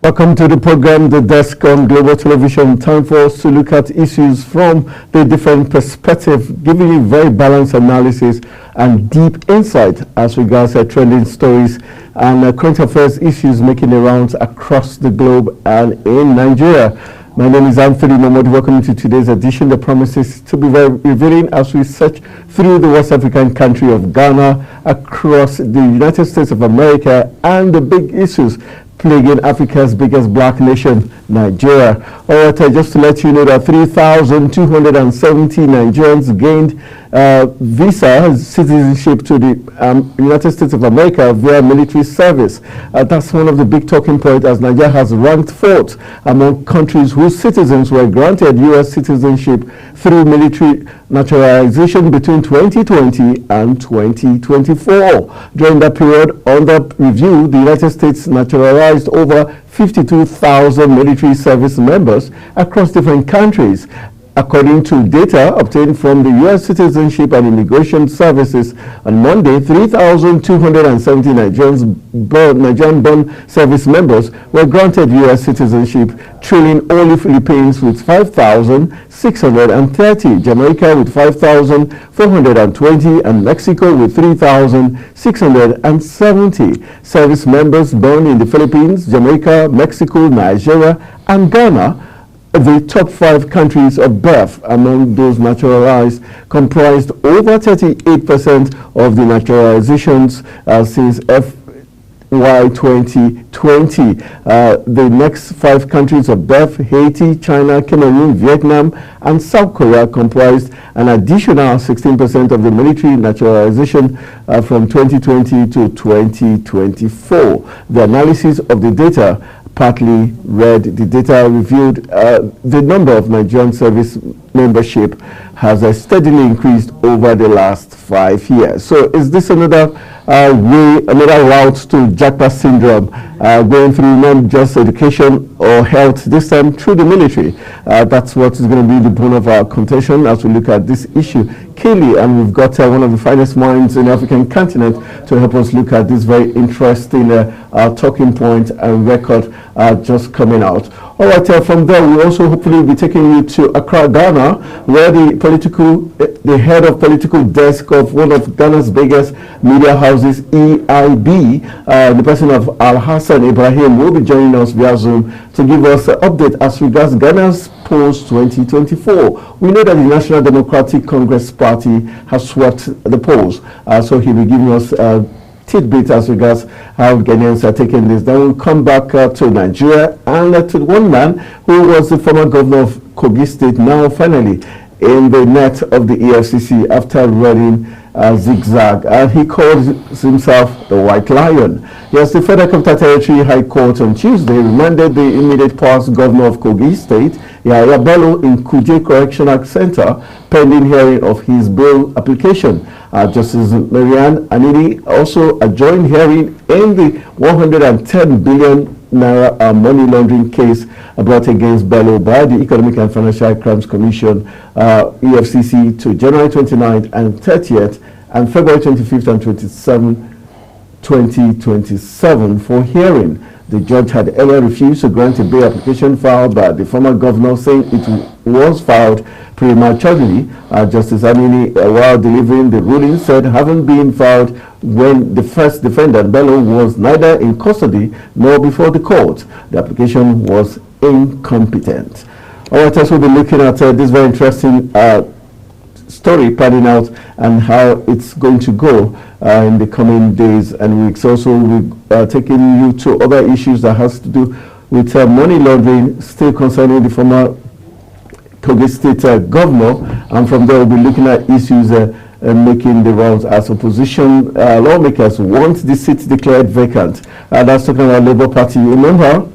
Welcome to the program, The Desk on Global Television. Time for us to look at issues from the different perspective, giving you very balanced analysis and deep insight as regards trending stories and current affairs issues making the rounds across the globe and in Nigeria. My name is Anthony Momodi. Welcome to today's edition that promises to be very revealing as we search through the West African country of Ghana, across the United States of America, and the big issues plaguing Africa's biggest black nation, Nigeria. All right, just to let you know that 3,270 Nigerians gained visa citizenship to the United States of America via military service. That's one of the big talking points, as Nigeria has ranked fourth among countries whose citizens were granted U.S. citizenship through military naturalization between 2020 and 2024. During that period, under review, the United States naturalized over 52,000 military service members across different countries. According to data obtained from the U.S. Citizenship and Immigration Services, on Monday, 3,270 Nigerian-born service members were granted U.S. citizenship, trailing only Philippines with 5,630, Jamaica with 5,420, and Mexico with 3,670. Service members born in the Philippines, Jamaica, Mexico, Nigeria, and Ghana, the top 5 countries of birth among those naturalized, comprised over 38% of the naturalizations since FY 2020. The next 5 countries of birth, Haiti, China, Cameroon, Vietnam, and South Korea, comprised an additional 16% of the military naturalization from 2020 to 2024. The analysis of the data partly read. The data revealed the number of Nigerian service membership has steadily increased over the last 5 years. So is this another another route to Jackpot syndrome, going through not just education or health, this time through the military? That's what is going to be the bone of our contention as we look at this issue. Kaylee, and we've got one of the finest minds in the African continent to help us look at this very interesting talking point and record just coming out. All right, from there we also hopefully will be taking you to Accra, Ghana, where the head of political desk of one of Ghana's biggest media houses, EIB, the person of Al-Hassan Ibrahim, will be joining us via Zoom to give us an update as regards Ghana's polls 2024. We know that the National Democratic Congress Party has swept the polls, so he'll be giving us tidbit as regards how Ghanaians are taking this. Then we'll come back to Nigeria and to one man who was the former governor of Kogi State, now finally in the net of the EFCC after running zigzag, and he calls himself the White Lion. Yes, the Federal Capital Territory High Court on Tuesday remanded the immediate past governor of Kogi State, Yahaya Bello, in Kuje Correctional Center, pending hearing of his bail application. Justice Marianne Anini also adjourned hearing in the 110 billion naira money laundering case brought against Bello by the Economic and Financial Crimes Commission, EFCC, to January 29th and 30th and February 25th and 27th, 2027 for hearing. The judge had earlier refused to grant a bail application filed by the former governor, saying it was filed prematurely. Justice Anini, while delivering the ruling, said having been filed when the first defendant, Bello, was neither in custody nor before the court. The application was incompetent. All right, so we'll be looking at this very interesting story panning out and how it's going to go in the coming days and weeks. Also, we're taking you to other issues that has to do with money laundering, still concerning the former Kogi State governor, and from there we'll be looking at issues making the rounds as opposition lawmakers want the seat declared vacant. That's talking about Labour Party. Remember,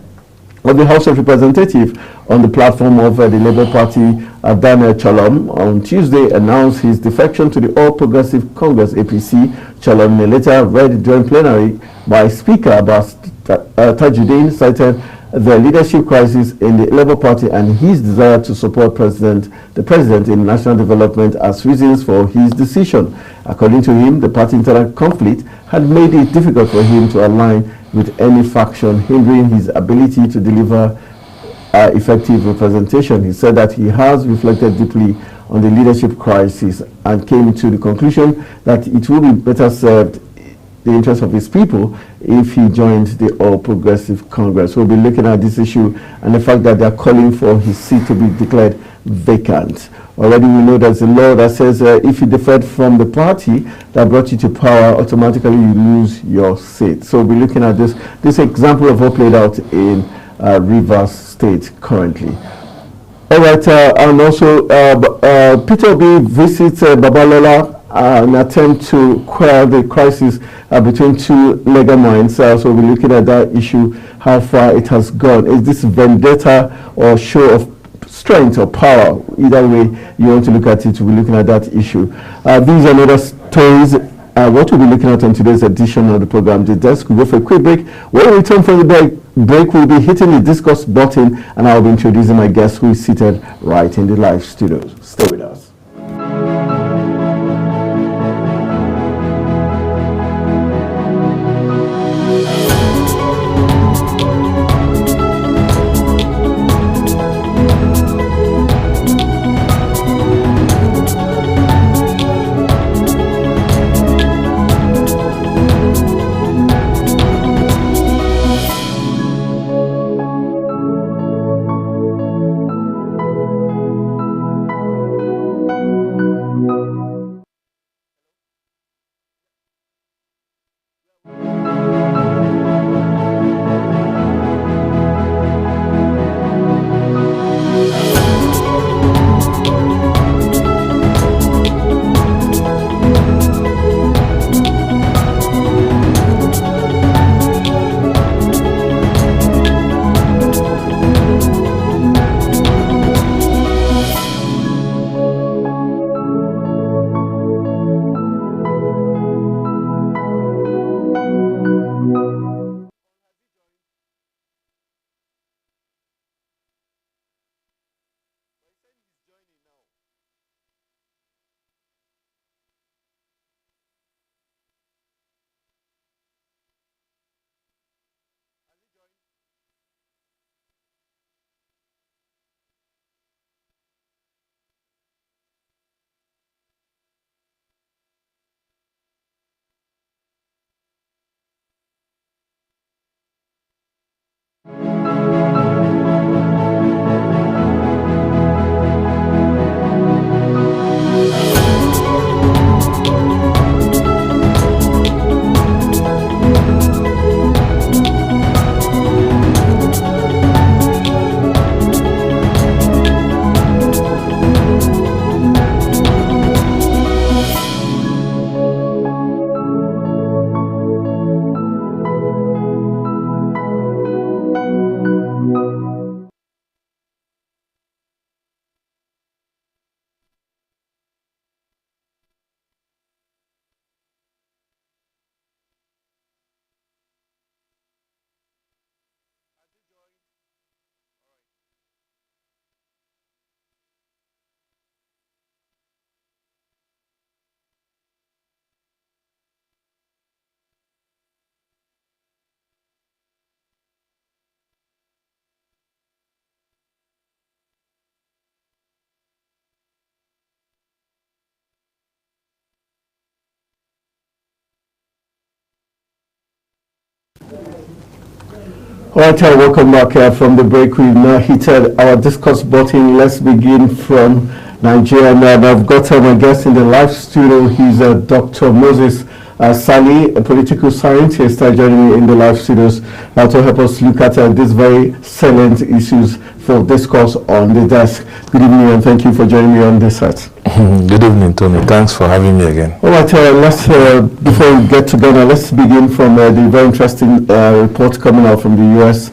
of the House of Representatives on the platform of the Labour Party, Daniel Chalom, on Tuesday announced his defection to the All Progressive Congress, APC. Chalom, in a letter read during plenary by Speaker Abbas Tajuddin, cited the leadership crisis in the Labour Party and his desire to support the president in national development as reasons for his decision. According to him, the party internal conflict had made it difficult for him to align with any faction, hindering his ability to deliver effective representation. He said that he has reflected deeply on the leadership crisis and came to the conclusion that it would be better served the interest of his people if he joined the All Progressive Congress. We'll be looking at this issue and the fact that they are calling for his seat to be declared vacant. Already we know there's a law that says if you defect from the party that brought you to power, automatically you lose your seat. So we'll be looking at this example of what played out in Rivers State currently. All right, and also Peter Obi visits Babalola an attempt to quell the crisis between two legal minds. So we'll be looking at that issue, how far it has gone. Is this vendetta or show of strength or power? Either way you want to look at it, we'll be looking at that issue. These are other stories. What we'll be looking at on today's edition of the program, The Desk. We'll go for a quick break. When we return from the break, we'll be hitting the discuss button and I'll be introducing my guest who is seated right in the live studios. Stay with us. All right, welcome back from the break. We've now hit our discuss button. Let's begin from Nigeria. And I've got my guest in the live studio. He's Dr. Moses Sani, a political scientist, joining me in the live studios to help us look at these very salient issues for discourse on the desk. Good evening and thank you for joining me on this set. Good evening, Tony. Thanks for having me again. All right, let's before we get together, let's begin from the very interesting report coming out from the U.S.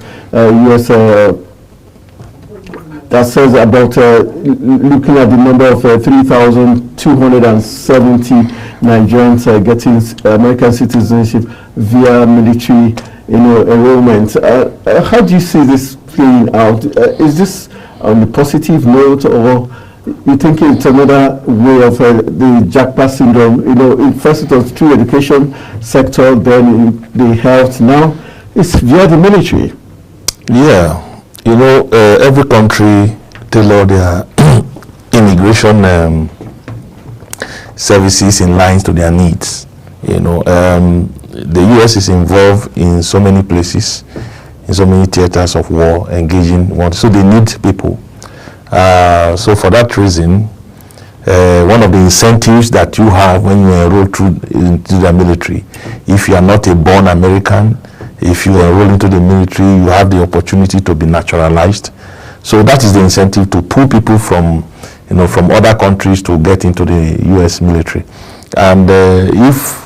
That says about looking at the number of 3,270 Nigerians getting American citizenship via military enrollment. How do you see this playing out? Is this on the positive note, or you think it's another way of the jackpot syndrome? First it was through education sector, then in the health, now it's via the military. Yeah, every country tailor their immigration services in line to their needs. The U.S. is involved in so many places, in so many theaters of war, engaging one. So they need people. So for that reason, one of the incentives that you have when you enroll into the military, if you are not a born American, if you enroll into the military, you have the opportunity to be naturalized. So that is the incentive to pull people from other countries to get into the U.S. military. And if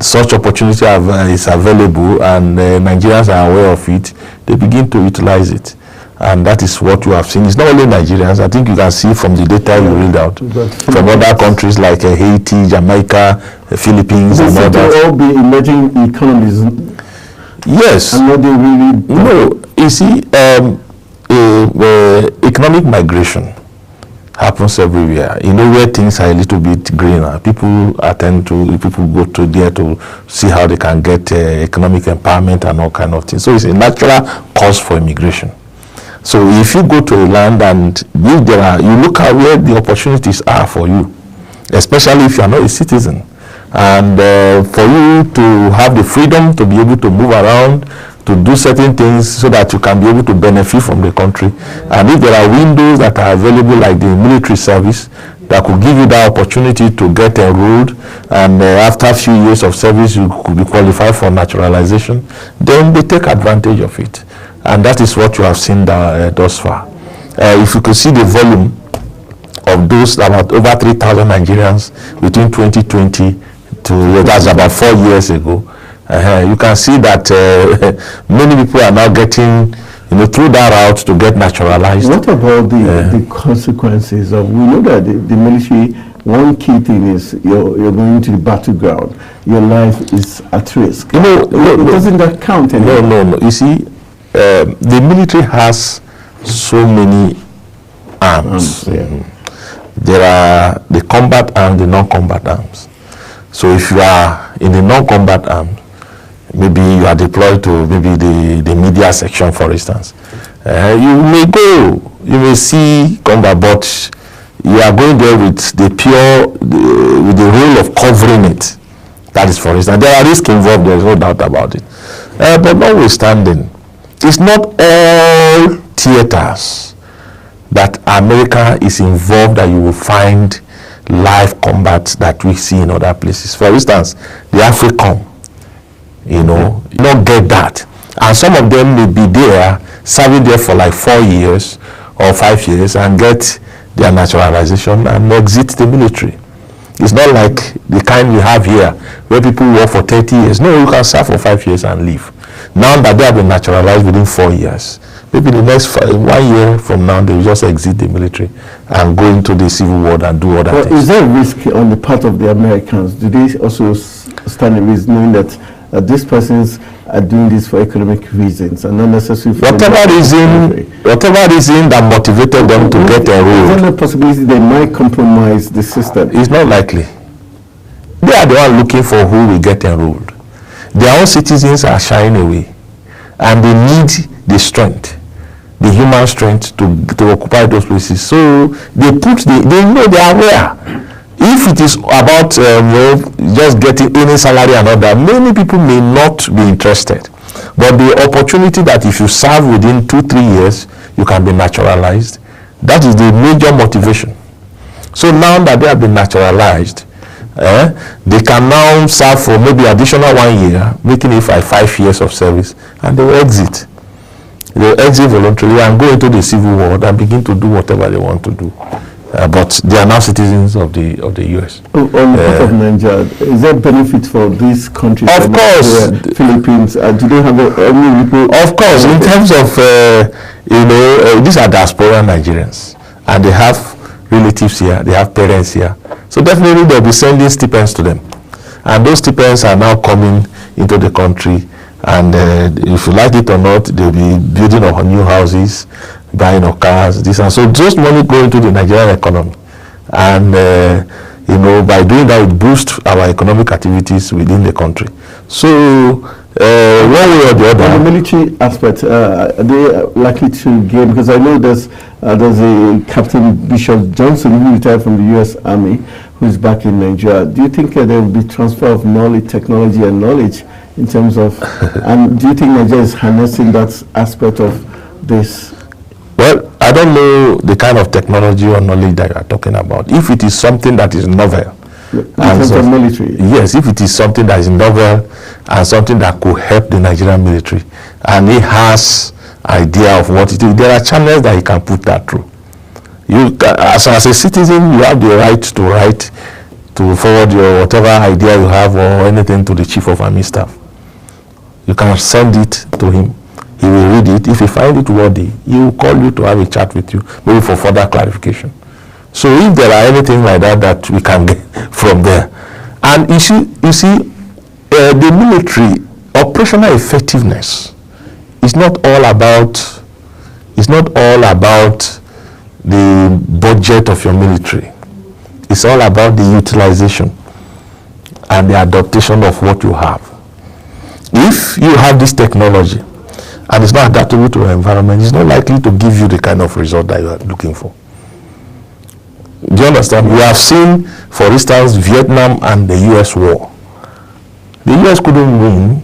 such opportunity is available and Nigerians are aware of it, they begin to utilize it. And that is what you have seen. It's not only Nigerians. I think you can see from the data you read out from other countries like Haiti, Jamaica, Philippines, and all that. All be emerging economies. Yes. And not they really. No, you see, economic migration happens everywhere. Where things are a little bit greener, people go to there to see how they can get economic empowerment and all kind of things. So it's a natural cause for immigration. So if you go to a land and you look at where the opportunities are for you, especially if you are not a citizen, and for you to have the freedom to be able to move around, to do certain things so that you can be able to benefit from the country. And if there are windows that are available like the military service that could give you that opportunity to get enrolled, and after a few years of service you could be qualified for naturalization, then they take advantage of it. And that is what you have seen thus far. If you could see the volume of those, about over 3,000 Nigerians between 2020 to that's about 4 years ago, you can see that many people are now getting, through that route to get naturalized. What about the consequences of? We know that the military, one key thing is you're going to the battleground. Your life is at risk. Doesn't that count anymore? No. You see, the military has so many arms. There are the combat arms, the non-combat arms. So if you are in the non-combat arms, maybe you are deployed to maybe the media section, for instance. You may see combat, but you are going there with with the role of covering it. That is, for instance, there are risks involved, there is no doubt about it. But notwithstanding, it's not all theaters that America is involved that you will find live combat that we see in other places. For instance, the AFRICOM, you don't get that. And some of them may be there, serving there for like 4 years or 5 years and get their naturalization and exit the military. It's not like the kind we have here where people work for 30 years. No, you can serve for 5 years and leave. Now that they have been naturalized within 4 years, maybe the next 1 year from now, they will just exit the military and go into the civil war and do other things. Is there a risk on the part of the Americans? Do they also stand a risk knowing that these persons are doing this for economic reasons and not necessarily for whatever reason that motivated them to get enrolled? Is there no possibility they might compromise the system? It's not likely. They are the one looking for who will get enrolled. Their own citizens are shying away, and they need the strength, the human strength to occupy those places. So they know they are aware. If it is about just getting any salary and all that, many people may not be interested. But the opportunity that if you serve within 2-3 years, you can be naturalized, that is the major motivation. So now that they have been naturalized, they can now serve for maybe additional 1 year, making it 5 years of service, and they will exit. They will exit voluntarily and go into the civil war and begin to do whatever they want to do. But they are now citizens of the U.S. On the part of Nigeria, is there benefit for these countries? Of course. Philippines, do they have any people? Of course, in terms of, these are diaspora Nigerians, and they have relatives here, they have parents here. So definitely they'll be sending stipends to them. And those stipends are now coming into the country, And if you like it or not, they'll be building of new houses, buying of cars, this and so. Just money going to the Nigerian economy. And, by doing that, it boosts our economic activities within the country. So, one way or the other. On the military aspect, are they likely to gain? Because I know there's a Captain Bishop Johnson who retired from the U.S. Army, who is back in Nigeria. Do you think there will be transfer of knowledge, technology, and knowledge in terms of? And do you think Nigeria is harnessing that aspect of this? Well, I don't know the kind of technology or knowledge that you are talking about. If it is something that is novel, in terms of military. Yes, if it is something that is novel and something that could help the Nigerian military, and he has idea of what it is, there are channels that he can put that through. You, as a citizen, you have the right to write, to forward your whatever idea you have or anything to the Chief of Army Staff. You can send it to him. He will read it. If he finds it worthy, he will call you to have a chat with you, maybe for further clarification. So if there are anything like that we can get from there. And you see, the military operational effectiveness is not all about the budget of your military. It's all about the utilization and the adaptation of what you have. If you have this technology and it's not adaptable to your environment, it's not likely to give you the kind of result that you are looking for. Do you understand? We have seen, for instance, Vietnam and the US war. The US couldn't win,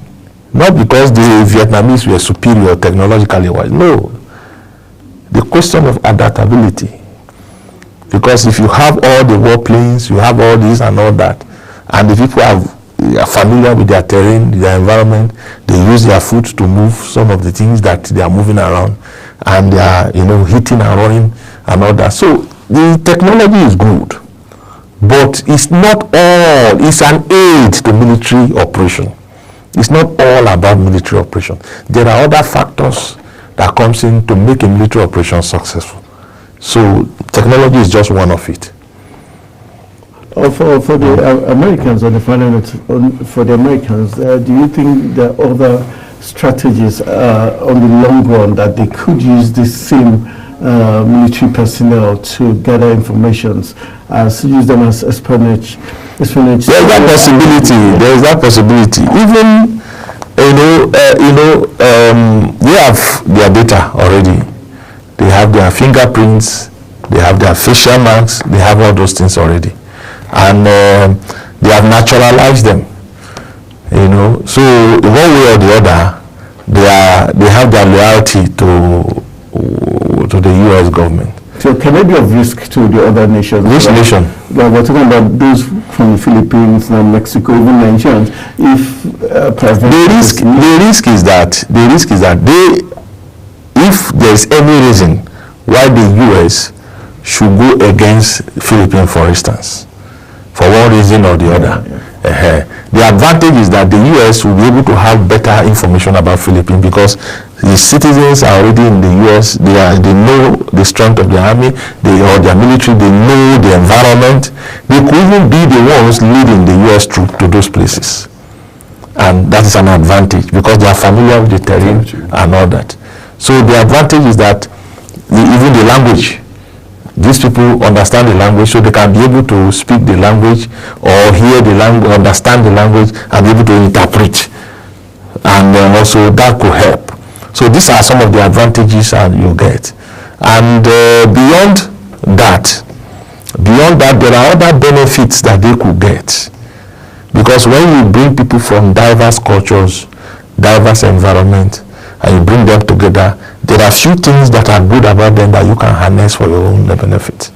not because the Vietnamese were superior technologically wise. No. The question of adaptability. Because if you have all the warplanes, you have all this and all that, and the people are familiar with their terrain, their environment, they use their foot to move some of the things that they are moving around, and they are, hitting and running and all that. So the technology is good, but it's not all. It's an aid to military operation. It's not all about military operation. There are other factors that comes in to make a military operation successful. So technology is just one of it. For the Americans, on the final note, for the Americans, do you think there are other strategies on the long run that they could use this same military personnel to gather information, use them as espionage? There's that possibility. There is that possibility. Even they have their data already. They have their fingerprints. They have their facial marks. They have all those things already, and they have naturalized them. So one way or the other, they have their loyalty to the U.S. government. So can it be of risk to the other nations? Which nation? Well, we're talking about those from the Philippines, now Mexico, even Nigerians. If the risk is that if there is any reason why the U.S. should go against Philippines, for instance, for one reason or the other. The advantage is that the U.S. will be able to have better information about Philippines because the citizens are already in the U.S. They know the strength of the army, or their military. They know the environment. They could even be the ones leading the U.S. troops to those places, and that is an advantage because they are familiar with the terrain and all that. So the advantage is that even the language. These people understand the language, so they can be able to speak the language or hear the language, understand the language, and be able to interpret. And also that could help. So these are some of the advantages that you get. And beyond that, there are other benefits that they could get. Because when you bring people from diverse cultures, diverse environment, and you bring them together, there are few things that are good about them that you can harness for your own benefit.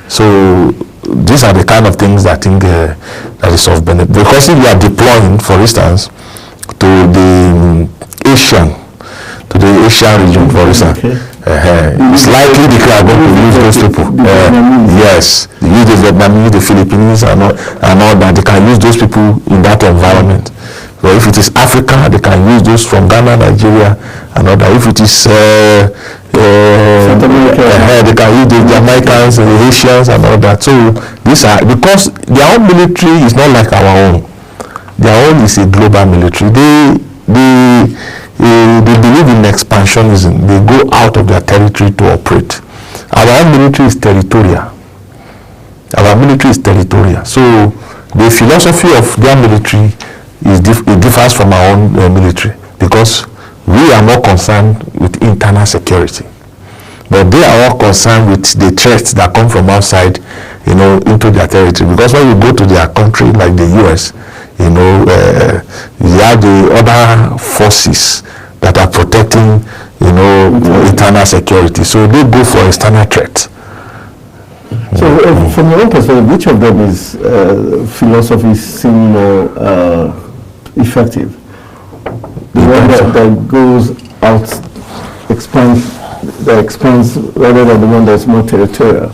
So these are the kind of things that I think that is of benefit. Because if you are deploying, for instance, to the Asian region, for instance, it's likely they are going to use those people. Yes, they use the Vietnamese, the Philippines, and all that. They can use those people in that environment. So if it is Africa, they can use those from Ghana, Nigeria, and all that. If it is South America, they can use the Jamaicans, the Haitians, and all that. So these are, because their own military is not like our own. Their own is a global military. The exhibitionism. They go out of their territory to operate. Our own military is territorial. Our military is territorial. So the philosophy of their military it differs from our own military, because we are more concerned with internal security, but they are all concerned with the threats that come from outside, into their territory. Because when you go to their country like the US, you have the other forces that are protecting, internal security. So they go for external threats. So from your own perspective, which of them is philosophy seem more effective? The one that goes out, expands rather than the one that's more territorial?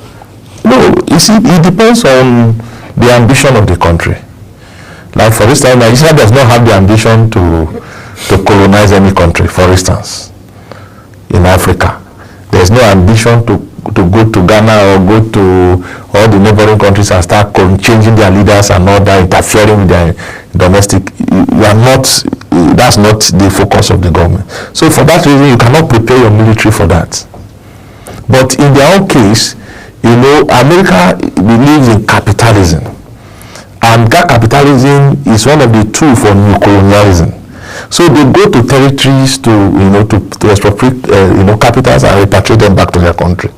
No, you see, it depends on the ambition of the country. Like, for instance, Nigeria does not have the ambition to colonize any country, for instance, in Africa. There's no ambition to go to Ghana or go to all the neighboring countries and start changing their leaders and all that, interfering with their domestic. That's not the focus of the government. So for that reason, you cannot prepare your military for that. But in their own case, America believes in capitalism. And that capitalism is one of the tools for new colonialism. So they go to territories to expropriate capitals and repatriate them back to their country.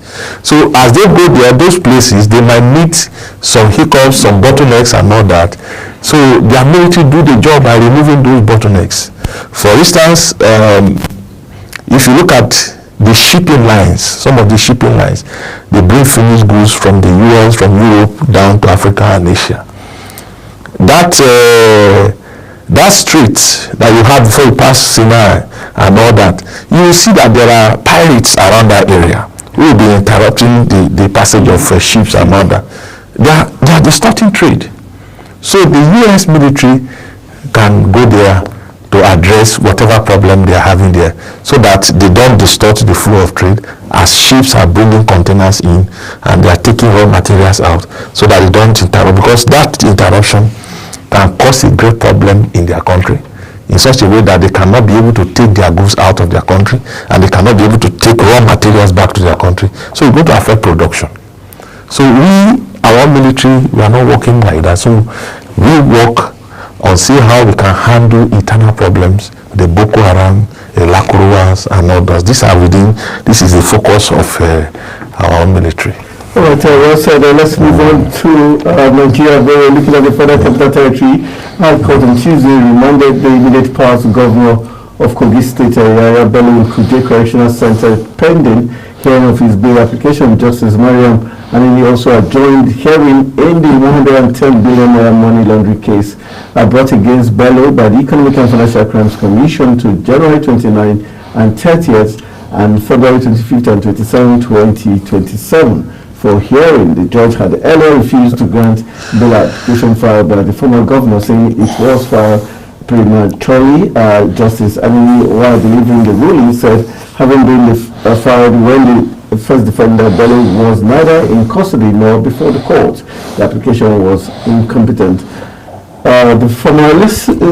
So as they go there, those places, they might meet some hiccups, some bottlenecks and all that. So their military do the job by removing those bottlenecks. For instance, if you look at the shipping lines, some of the shipping lines, they bring finished goods from the US, from Europe, down to Africa and Asia. That street that you have before you pass Sinai and all that, you will see that there are pirates around that area who will be interrupting the passage of ships and all that. They are distorting trade. So the US military can go there to address whatever problem they are having there, so that they don't distort the flow of trade as ships are bringing containers in and they are taking raw materials out, so that they don't interrupt, because that interruption can cause a great problem in their country in such a way that they cannot be able to take their goods out of their country and they cannot be able to take raw materials back to their country. So it's going to affect production. So our military, we are not working like that. So we work on see how we can handle internal problems, the Boko Haram, the Lakuruas and others. This is the focus of our military. All right, well said. Let's move on to Nigeria, where we're looking at the Federal Capital Territory. High Court on Tuesday remanded the immediate past governor of Kogi State, Yahaya Bello, in Kuje Correctional Center, pending hearing of his bail application. Justice Mariam and he also adjourned hearing in the 110 billion naira money laundering case brought against Bello by the Economic and Financial Crimes Commission to January 29 and 30th and February 25th and 27th, 2027. For hearing, the judge had earlier refused to grant bail application filed by the former governor, saying it was filed prematurely. Justice Anini, while delivering the ruling, said having been filed when the first defendant, Bello, was neither in custody nor before the court, the application was incompetent.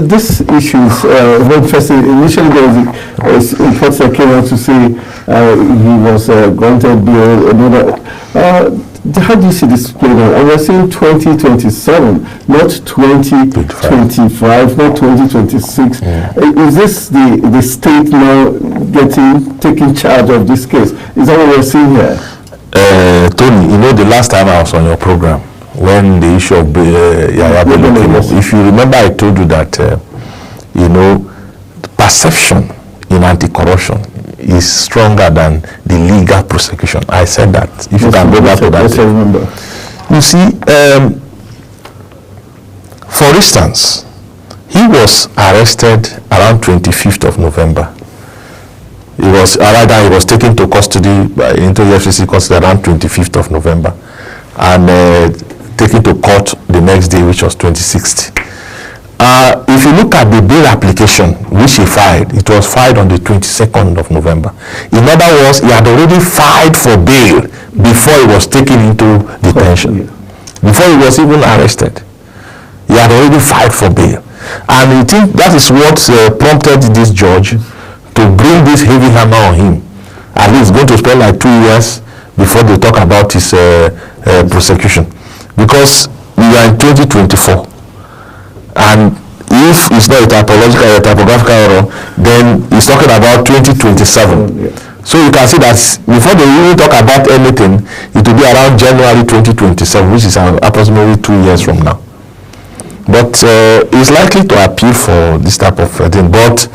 This issues, when first initially there was reports that came out to say he was granted bail. How do you see this playing out? And we're saying 2027, not 2025, not 2026. Is this the state now taking charge of this case? Is that what we're seeing here? Tony, the last time I was on your program, when the issue of Yahaya Bello came up, if you remember, I told you that, perception in anti-corruption is stronger than the legal prosecution. I said that. If you can go back to that. Yes, I remember. You see, for instance, he was arrested around 25th of November. He was taken to custody, into FCC custody around 25th of November. And taken to court the next day, which was 26th. If you look at the bail application which he filed, it was filed on the 22nd of November. In other words, he had already filed for bail before he was taken into detention, before he was even arrested. He had already filed for bail. And I think that is what prompted this judge to bring this heavy hammer on him. At least going to spend like 2 years before they talk about his prosecution, because we are in 2024, and if it's not a typographical error, then he's talking about 2027. So you can see that before they even talk about anything, it will be around January 2027, which is approximately 2 years from now. But it's likely to appeal for this type of thing. But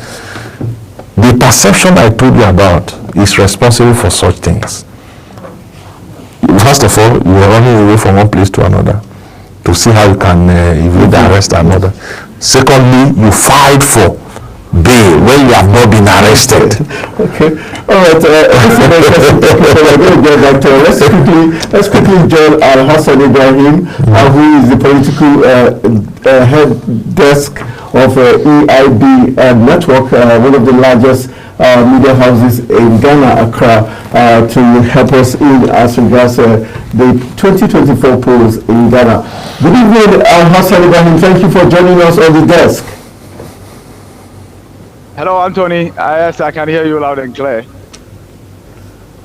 the perception I told you about is responsible for such things. First of all, you are running away from one place to another to see how you can evade arrest another. Secondly, you filed for bail when you have not been arrested. Okay. All right. We're going to get back to it. Let's quickly join Al-Hassan Ibrahim, who is the political head desk of EIB network, one of the largest media houses in Ghana, Accra, to help us in as regards the 2024 polls in Ghana. Good evening, Al-Hassan Ibrahim. Thank you for joining us on the desk. Hello, Anthony. Yes, I can hear you loud and clear.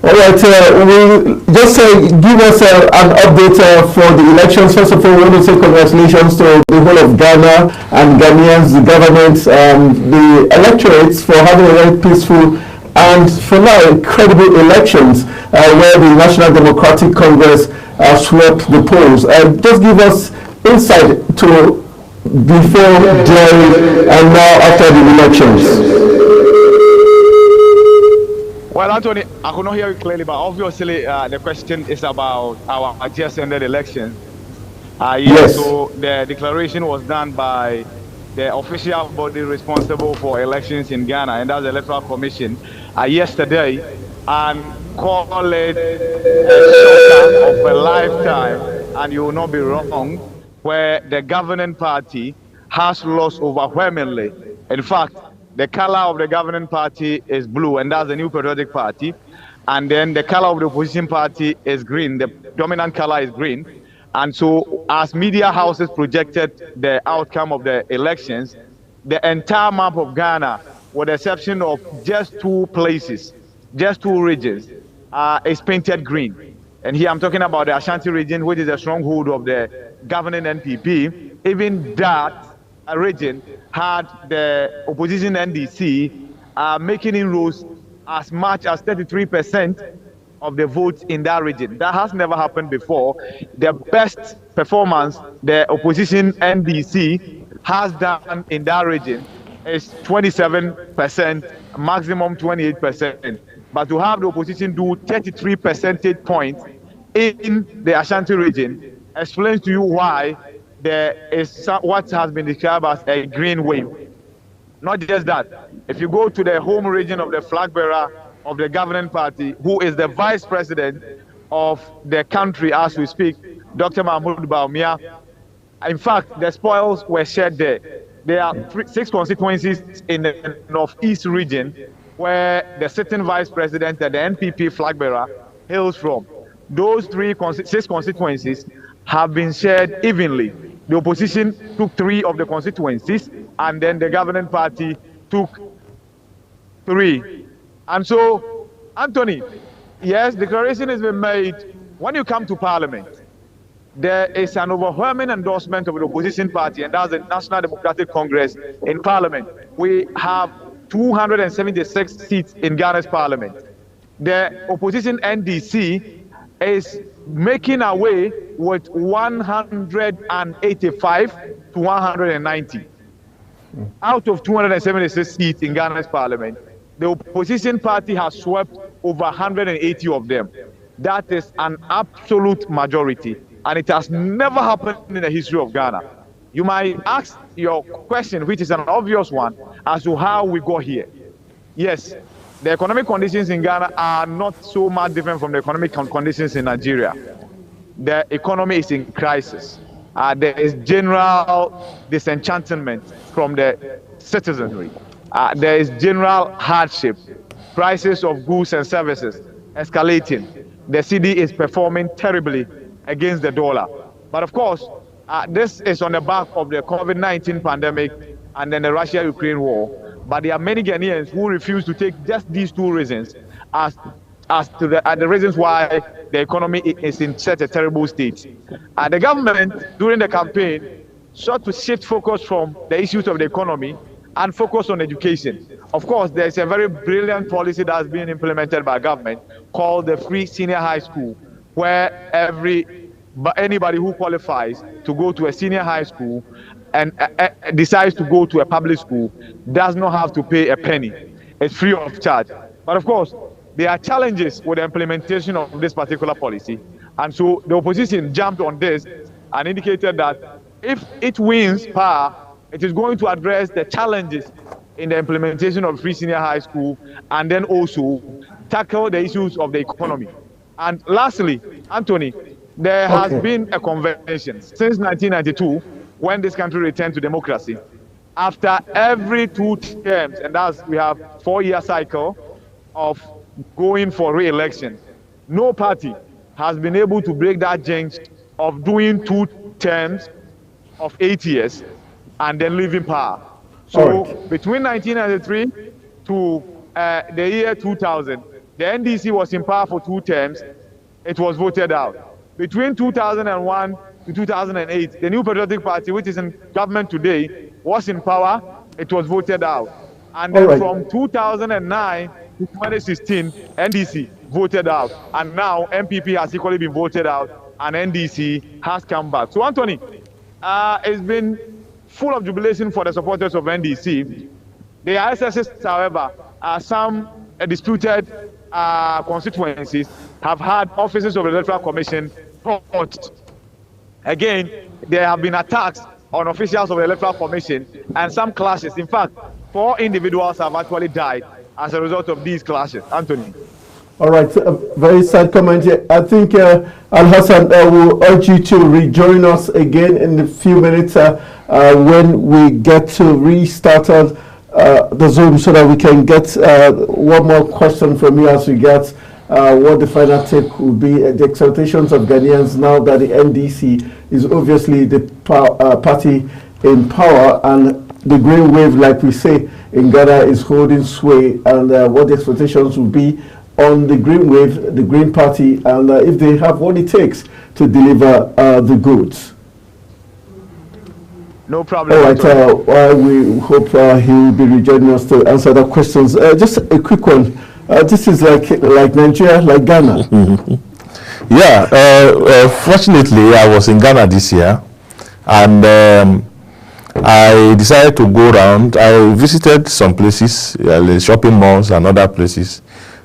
All right, we'll just give us an update for the elections. First of all, we want to say congratulations to the whole of Ghana and Ghanaians, the government, the electorates for having a very peaceful and, for now, incredible elections where the National Democratic Congress swept the polls. Just give us insight to before, during, and now after the elections. Well, Anthony, I could not hear you clearly, but obviously the question is about our just ended elections. Yes. So the declaration was done by the official body responsible for elections in Ghana, and that's the Electoral Commission, yesterday, and call it a showdown of a lifetime, and you will not be wrong, where the governing party has lost overwhelmingly. In fact, the color of the governing party is blue, and that's the New Patriotic Party. And then the color of the opposition party is green. The dominant color is green. And so as media houses projected the outcome of the elections, the entire map of Ghana, with the exception of just 2 places, just 2 regions, is painted green. And here I'm talking about the Ashanti region, which is a stronghold of the governing NPP. Even that region had the opposition NDC making inroads as much as 33% of the votes in that region. That has never happened before. The best performance the opposition NDC has done in that region is 27%, maximum 28%. But to have the opposition do 33 percentage points in the Ashanti region explains to you why there is what has been described as a green wave. Not just that. If you go to the home region of the flag bearer of the governing party, who is the vice president of the country as we speak, Dr. Mahmoud Bawumia, in fact, the spoils were shared there. There are 6 constituencies in the northeast region where the sitting vice president and the NPP flag bearer hails from. Those 6 constituencies have been shared evenly. The opposition took 3 of the constituencies, and then the governing party took 3. And so, Anthony, yes, declaration has been made. When you come to parliament, there is an overwhelming endorsement of the opposition party, and that's the National Democratic Congress in parliament. We have 276 seats in Ghana's parliament. The opposition NDC is making away with 185 to 190 out of 276 seats in Ghana's parliament. The opposition party has swept over 180 of them. That is an absolute majority, and it has never happened in the history of Ghana. You might ask your question, which is an obvious one, as to how we got here. Yes, the economic conditions in Ghana are not so much different from the economic conditions in Nigeria. The economy is in crisis. There is general disenchantment from the citizenry. There is general hardship. Prices of goods and services escalating. The cedi is performing terribly against the dollar. But of course, this is on the back of the COVID-19 pandemic and then the Russia-Ukraine war. But there are many Ghanaians who refuse to take just these two reasons as the reasons why the economy is in such a terrible state. The government, during the campaign, sought to shift focus from the issues of the economy and focus on education. Of course, there's a very brilliant policy that's being implemented by government called the Free Senior High School, where anybody who qualifies to go to a senior high school and decides to go to a public school does not have to pay a penny. It's free of charge. But of course, there are challenges with the implementation of this particular policy. And so the opposition jumped on this and indicated that if it wins power, it is going to address the challenges in the implementation of free senior high school and then also tackle the issues of the economy. And lastly, Anthony, there has been a convention since 1992 when this country returned to democracy. After every 2 terms, and that's we have 4-year cycle of going for re-election, no party has been able to break that jinx of doing 2 terms of 8 years and then leaving power. So between 1993 to the year 2000, the NDC was in power for 2 terms. It was voted out. Between 2001 to 2008, the New Patriotic Party, which is in government today, was in power. It was voted out. And then from 2009 to 2016, NDC voted out. And now MPP has equally been voted out, and NDC has come back. So Anthony, it's been full of jubilation for the supporters of NDC. The ISSs, however, some disputed constituencies have had offices of the Electoral Commission torched. Again, there have been attacks on officials of the Electoral Commission and some clashes. In fact, 4 individuals have actually died as a result of these clashes. Anthony. All right, very sad comment here. I think Al-Hassan will urge you to rejoin us again in a few minutes when we get to restart the Zoom so that we can get one more question from you as we get what the final take will be, the expectations of Ghanaians now that the NDC is obviously the party in power, and the green wave, like we say in Ghana, is holding sway, and what the expectations will be on the green wave, the Green Party, and if they have what it takes to deliver the goods. No problem. All right, we hope he will be rejoining us to answer the questions. Just a quick one. This is like Nigeria, like Ghana. Yeah, fortunately, I was in Ghana this year, and I decided to go around. I visited some places, shopping malls and other places,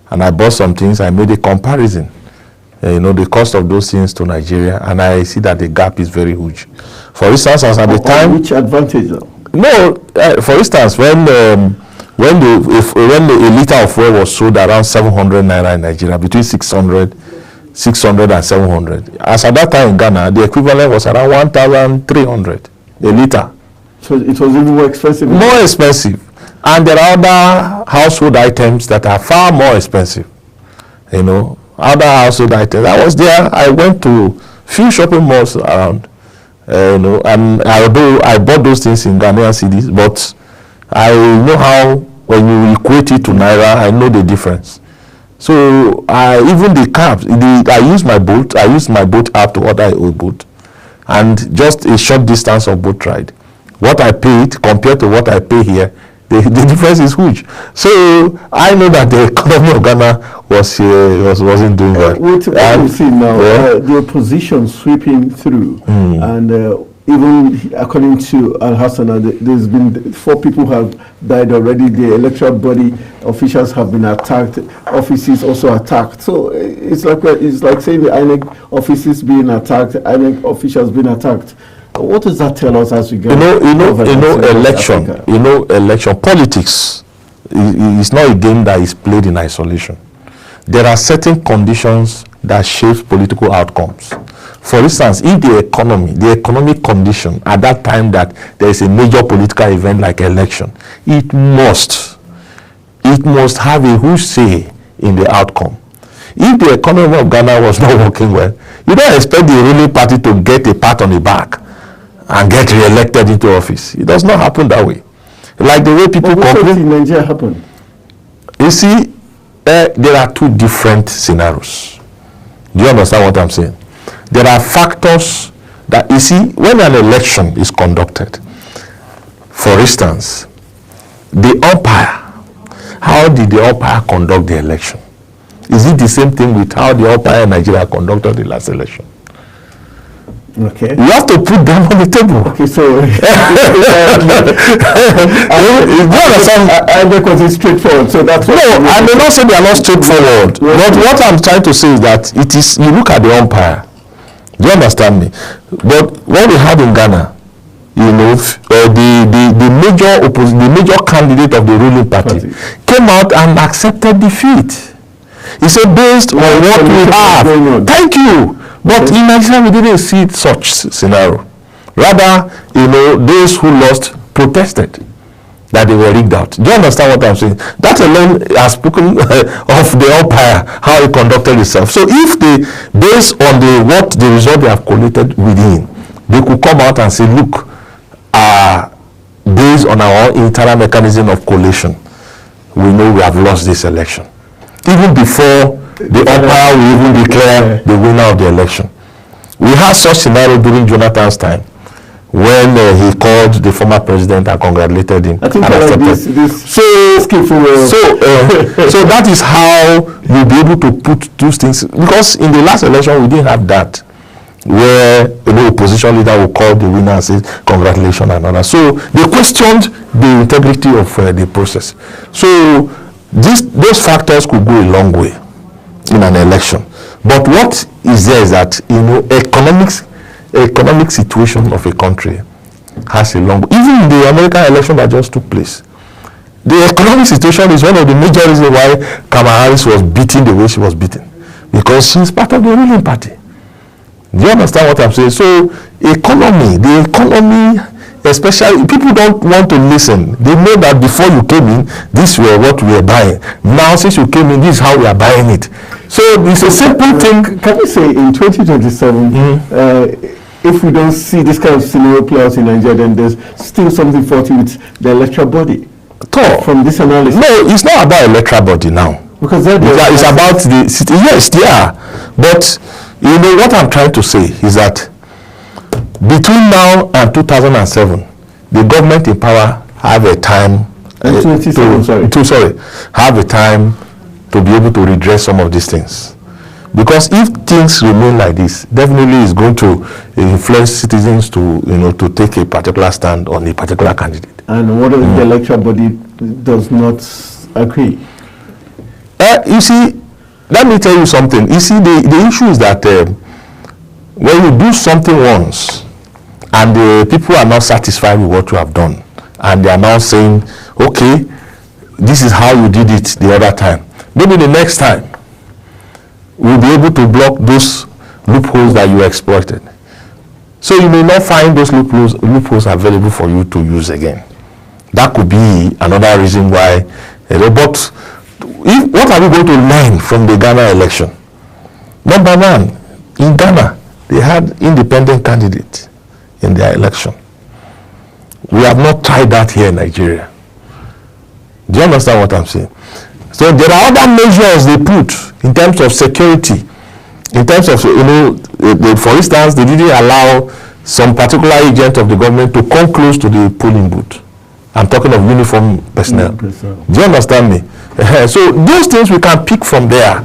and I bought some things. I made a comparison, the cost of those things to Nigeria, and I see that the gap is very huge. For instance, as at the time, which advantage? No, for instance, when a liter of oil was sold around 700 naira in Nigeria, between 600 and 700. As at that time in Ghana, the equivalent was around 1,300 a liter. So it was even more expensive? More expensive. And there are other household items that are far more expensive. Other household items. I was there, I went to few shopping malls around, and although I bought those things in Ghanaian cities, but I know how, when you equate it to Naira, I know the difference. So even the cabs, I use my boat app to order a boat, and just a short distance of boat ride. What I paid compared to what I pay here, the difference is huge. So I know that the economy of Ghana wasn't doing well. What you see now, the opposition sweeping through, and even according to Al-Hassan, there's been 4 people who have died already. The electoral body officials have been attacked, offices also attacked. So it's like saying the INEC offices being attacked, INEC officials being attacked. What does that tell us as we go? Election politics is not a game that is played in isolation. There are certain conditions that shape political outcomes. For instance, if the economic condition at that time that there is a major political event like election, it must have a huge say in the outcome. If the economy of Ghana was not working well, you don't expect the ruling party to get a pat on the back and get re-elected into office. It does not happen that way. like the way people What complain. in Nigeria happened? You see, there are two different scenarios. Do you understand what I'm saying? There are factors that, you see, when an election is conducted, for instance, the umpire, how did the umpire conduct the election? Is it the same thing with how the umpire in Nigeria conducted the last election? Okay. You have to put them on the table. Okay, so I because it's straightforward. So that's No, I may not say they are not straightforward, but what I'm trying to say is that it is, you look at the umpire. Do you understand me? But what we had in Ghana, you know, the major candidate of the ruling party came out and accepted defeat. He said, based on what we have, thank you. But in Nigeria, we didn't see such scenario. Rather, you know, those who lost protested that they were rigged out. Do you understand what I'm saying? That alone has spoken of the umpire, how he conducted himself. So if they, based on the result they have collated within, they could come out and say, look, based on our internal mechanism of collation, we know we have lost this election. Even before the umpire will even declare the winner of the election. We had such scenario during Jonathan's time, when he called the former president and congratulated him. I think so that is how you'll be able to put those things, because in the last election we didn't have that, where the opposition leader will call the winner and say congratulations and all. So they questioned the integrity of the process. So those factors could go a long way in an election. But what is there is that, you know, economic situation of a country has a long, even the American election that just took place, the economic situation is one of the major reasons why Kamala Harris was beaten the way she was beaten, because she's part of the ruling party. Do you understand what I'm saying? So the economy, especially, people don't want to listen. They know that before you came in, this were what we were buying. Now, since you came in, this is how we are buying it. So it's a simple thing. Can we say in 2027, if we don't see this kind of scenario play out in Nigeria, then there's still something faulty with the electoral body? From this analysis? No, it's not about electoral body now. Because it's about the city. Yes, they are. But you know what I'm trying to say is that between now and 2007, the government in power have a time have a time to be able to redress some of these things. Because if things remain like this, definitely it's going to influence citizens to, you know, to take a particular stand on a particular candidate. And what if the electoral body does not agree? You see, let me tell you something. You see, the issue is that when you do something once and the people are not satisfied with what you have done, and they are now saying, okay, this is how you did it the other time, maybe the next time we'll be able to block those loopholes that you exploited. So you may not find those loopholes available for you to use again. That could be another reason why. But what are we going to learn from the Ghana election? Number one, in Ghana, they had independent candidates in their election. We have not tried that here in Nigeria. Do you understand what I'm saying? So there are other measures they put in terms of security, in terms of, you know, for instance, they didn't allow some particular agent of the government to come close to the polling booth. I'm talking of uniform personnel. Do you understand me? So those things we can pick from there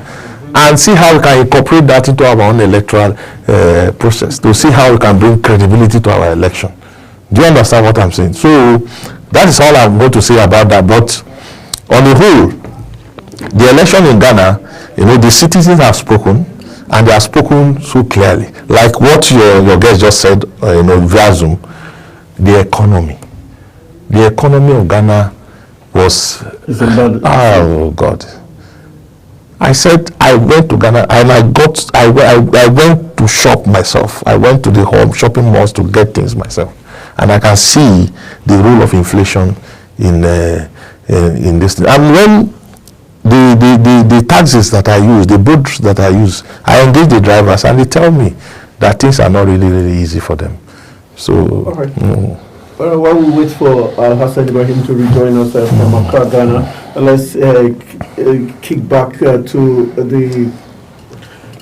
and see how we can incorporate that into our own electoral process, to see how we can bring credibility to our election. Do you understand what I'm saying? So that is all I'm going to say about that. But on the whole, the election in Ghana, you know, the citizens have spoken, and they have spoken so clearly. Like what your guest just said, you know, via Zoom, the economy of Ghana was, oh God. I said I went to Ghana and I went to shop myself. I went to the home shopping malls to get things myself, and I can see the role of inflation in this thing. And when the taxis that I use, the boats that I use, I engage the drivers and they tell me that things are not really easy for them. So While we wait for Hassan Ibrahim to rejoin us from Accra, Ghana, let's kick back to the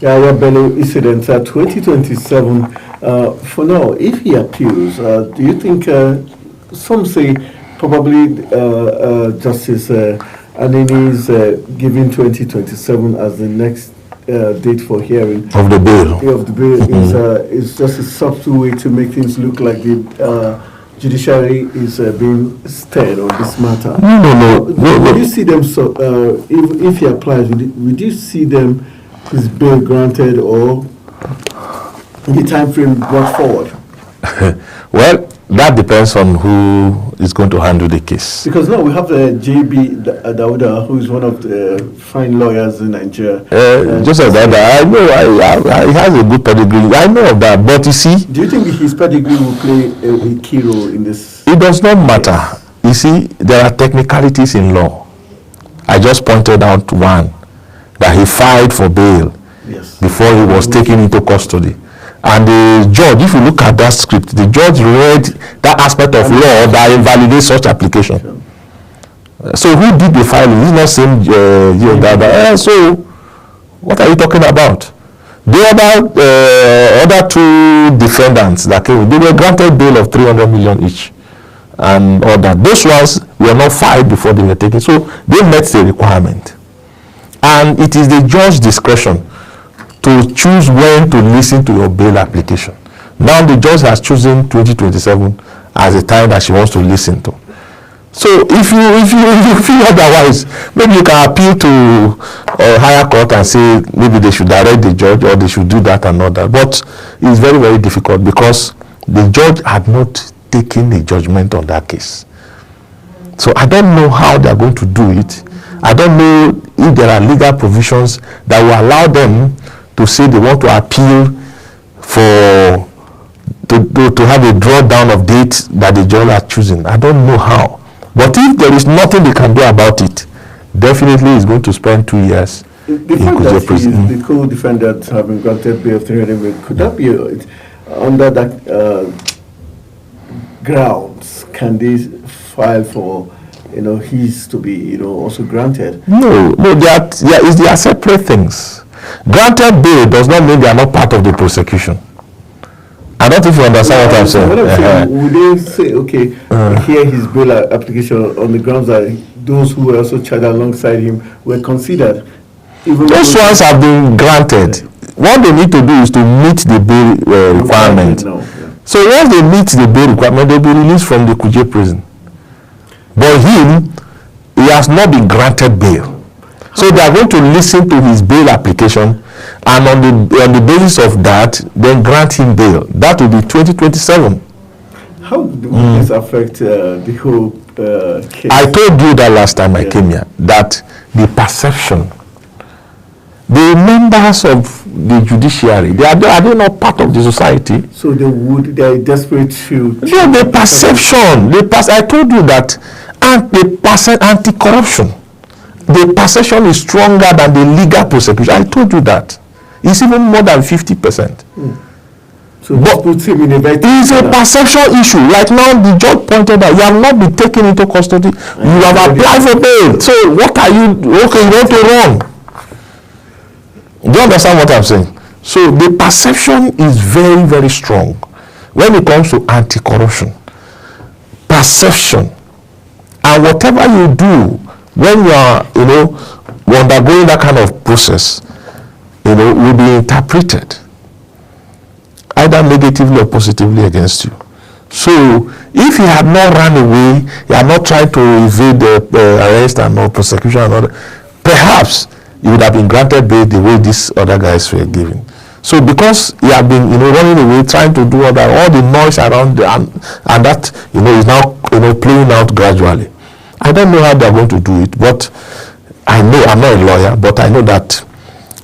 Yahya Bello incident 2027. For now, if he appeals, do you think some say probably Justice Anini is giving 2027 as the next date for hearing of the bill? Of the bill is just a subtle way to make things look like the judiciary is being stirred on this matter. No. Would you see them? If he applies, would you see them his bill granted or the time frame brought forward? Well, that depends on who is going to handle the case. Because now we have J.B. Dauda, who is one of the fine lawyers in Nigeria. Joseph Dauda, I know he has a good pedigree. I know of that, but you see, do you think his pedigree will play a key role in this? It does not matter. You see, there are technicalities in law. I just pointed out one, that he filed for bail before he was taken into custody. And the judge, if you look at that script, the judge read that aspect of law that invalidates such application. So who did the filing? He's not saying so what are you talking about? The other two defendants that came, they were granted bail of 300 million each, and all that. Those ones were not filed before they were taken, so they met the requirement. And it is the judge's discretion to choose when to listen to your bail application. Now the judge has chosen 2027 as the time that she wants to listen to. So if you feel otherwise, maybe you can appeal to a higher court and say maybe they should direct the judge or they should do that and not that. But it's very, very difficult because the judge had not taken a judgment on that case. So I don't know how they are going to do it. I don't know if there are legal provisions that will allow them to say they want to appeal to have a drawdown of dates that the judge are choosing. I don't know how. But if there is nothing they can do about it, definitely it's going to spend 2 years in Kuje prison. The co-defendant having granted bail of 300 million, could that be under that grounds? Can they file for his to be also granted? No, they are separate things. Granted bail does not mean they are not part of the prosecution. I don't think you understand what I'm saying. What I'm saying, would they say, okay, here his bail application on the grounds that those who were also charged alongside him were considered? Those ones have been granted. What they need to do is to meet the bail requirement. So once they meet the bail requirement, they'll be released from the Kuje prison. But he has not been granted bail. So they are going to listen to his bail application, and on the basis of that, then grant him bail. That will be 2027. How will this affect the whole case? I told you that last time I came here, that the perception, the members of the judiciary, are they not part of the society? So they are desperate to... Yeah, the perception. I told you that anti-corruption. The perception is stronger than the legal prosecution. I told you that. It's even more than 50%. So that puts him in a very... It's a perception issue. Like now, the judge pointed out, you have not been taken into custody. You have applied for bail. So what are you... Okay, you went wrong. Do you understand what I'm saying? So the perception is very, very strong when it comes to anti-corruption. Perception. And whatever you do, when you are, undergoing that kind of process, will be interpreted either negatively or positively against you. So, if he had not run away, he had not tried to evade the arrest and or prosecution and all that, perhaps he would have been granted bail the way these other guys were given. So, because he had been, running away, trying to do all the noise around and that, is now, playing out gradually. I don't know how they're going to do it, but I know, I'm not a lawyer, but I know that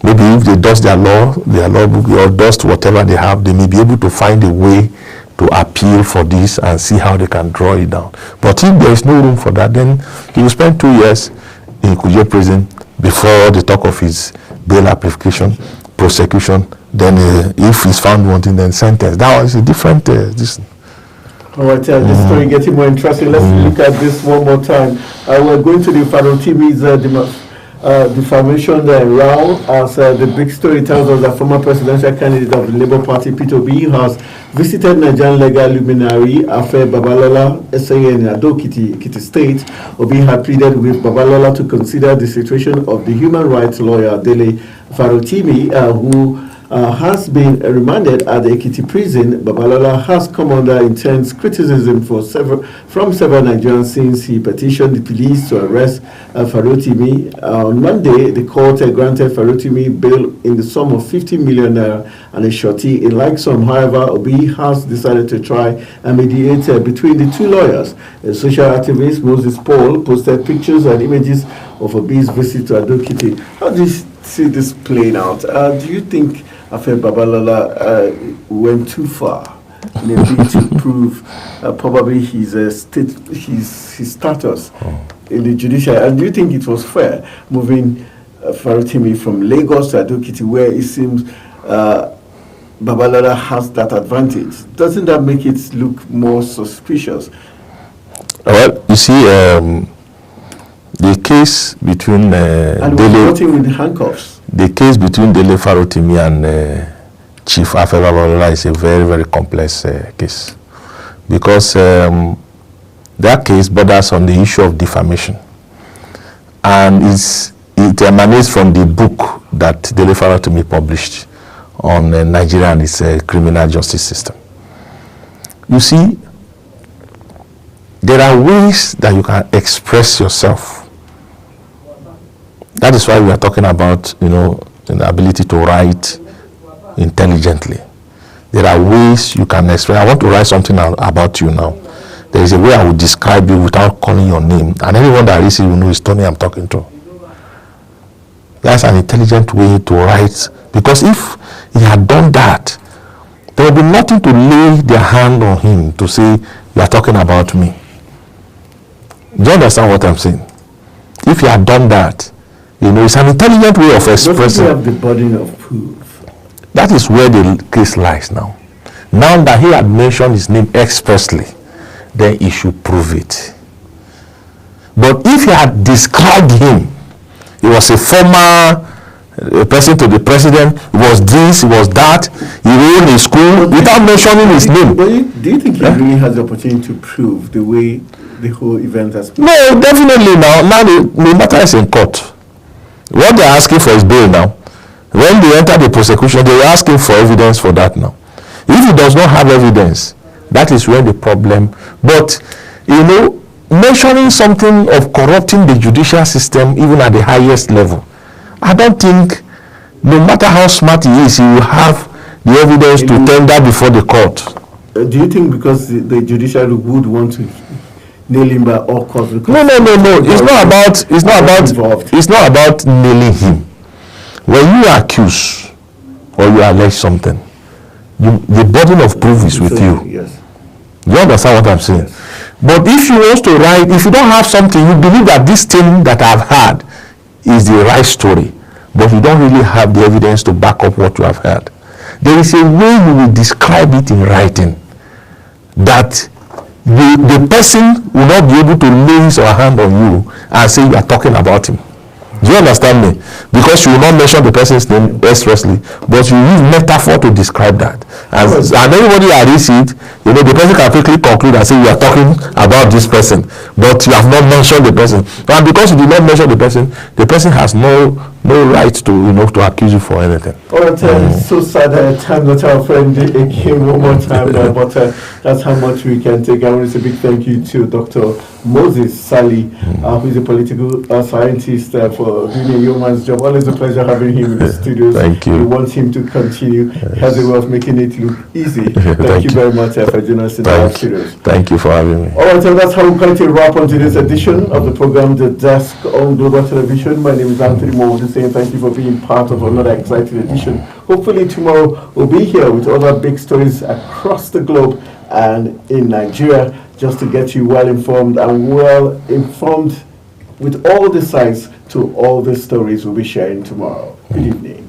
maybe if they dust their law book or dust whatever they have, they may be able to find a way to appeal for this and see how they can draw it down. But if there is no room for that, then he will spend 2 years in Kuje prison before the talk of his bail application, prosecution, then if he's found wanting, then sentence. That was a different All right, this story getting more interesting. Let's look at this one more time. We're going to the Farotimi's defamation round, as the big story tells us that former presidential candidate of the Labour Party, Peter Obi, has visited Nigerian legal luminary Afe Babalola SAN in Ado-Ekiti State. Obi had pleaded with Babalola to consider the situation of the human rights lawyer Dele Farotimi, who has been remanded at the Ekiti prison. Babalola has come under intense criticism from several Nigerians since he petitioned the police to arrest Farotimi. On Monday, the court granted Farotimi bail in the sum of 50 million naira and a surety. In like sum, however, Obi has decided to try and mediate between the two lawyers. A social activist, Moses Paul, posted pictures and images of Obi's visit to Ado-Ekiti. How do you see this playing out? Do you think Afe Babalola went too far in a bid to prove probably his status in the judiciary? And do you think it was fair moving Farotimi from Lagos to Ado-Ekiti, where it seems Babalola has that advantage? Doesn't that make it look more suspicious? Well, you see, the case between and we're voting with the handcuffs. The case between Dele Farotimi and Chief Afe Babalola is a very, very complex case, because that case borders on the issue of defamation, and it emanates from the book that Dele Farotimi published on Nigeria and its criminal justice system. You see, there are ways that you can express yourself. That is why we are talking about, the ability to write intelligently. There are ways you can express. I want to write something about you now. There is a way I will describe you without calling your name, and anyone that reads it will know it's Tony I'm talking to. That's an intelligent way to write, because if he had done that, there will be nothing to lay their hand on him to say, you are talking about me. Do you understand what I'm saying? If he had done that, it's an intelligent way of expressing. Doesn't he have the burden of proof? That is where the case lies now. Now that he had mentioned his name expressly, then he should prove it. But if he had described him, he was a former person to the president, he was this, he was that, he ran in school, without mentioning his name. Do you think he really has the opportunity to prove the way the whole event has been? No, definitely now. Now the matter is in court. What they're asking for is bail now. When they enter the prosecution, they were asking for evidence for that now. If he does not have evidence, that is where the problem. But, mentioning something of corrupting the judicial system, even at the highest level, I don't think, no matter how smart he is, he will have the evidence to tender before the court. Do you think because the judiciary would want to nail him by all costs? No. It's not about nailing him. When you accuse or you allege something, the burden of proof is with you. Yes. You understand what I'm saying? Yes. But if you want to write, if you don't have something, you believe that this thing that I've had is the right story, but you don't really have the evidence to back up what you have heard. There is a way you will describe it in writing that the person will not be able to lay his or her hand on you and say you are talking about him. Do you understand me? Because you will not mention the person's name expressly, but you use metaphor to describe that. And anybody that reads it, the person can quickly conclude and say you are talking about this person, but you have not mentioned the person. And because you did not mention the person has no right to accuse you for anything. All right, it's so sad that time that our friend came one more time now, but that's how much we can take. I want to say a big thank you to Dr. Moses Sali, who is a political scientist for doing a yeoman's job. Always a pleasure having him in the studios. Thank you. We want him to continue. He has a way of making it look easy. Thank you very much for joining us in our studios. Thank you for having me. All right, so that's how we come to wrap on today's edition of the program, The Desk on Global Television. My name is Anthony Moore, saying thank you for being part of another exciting edition. Hopefully tomorrow we'll be here with other big stories across the globe and in Nigeria, just to get you well informed with all the sides to all the stories we'll be sharing tomorrow. Good evening.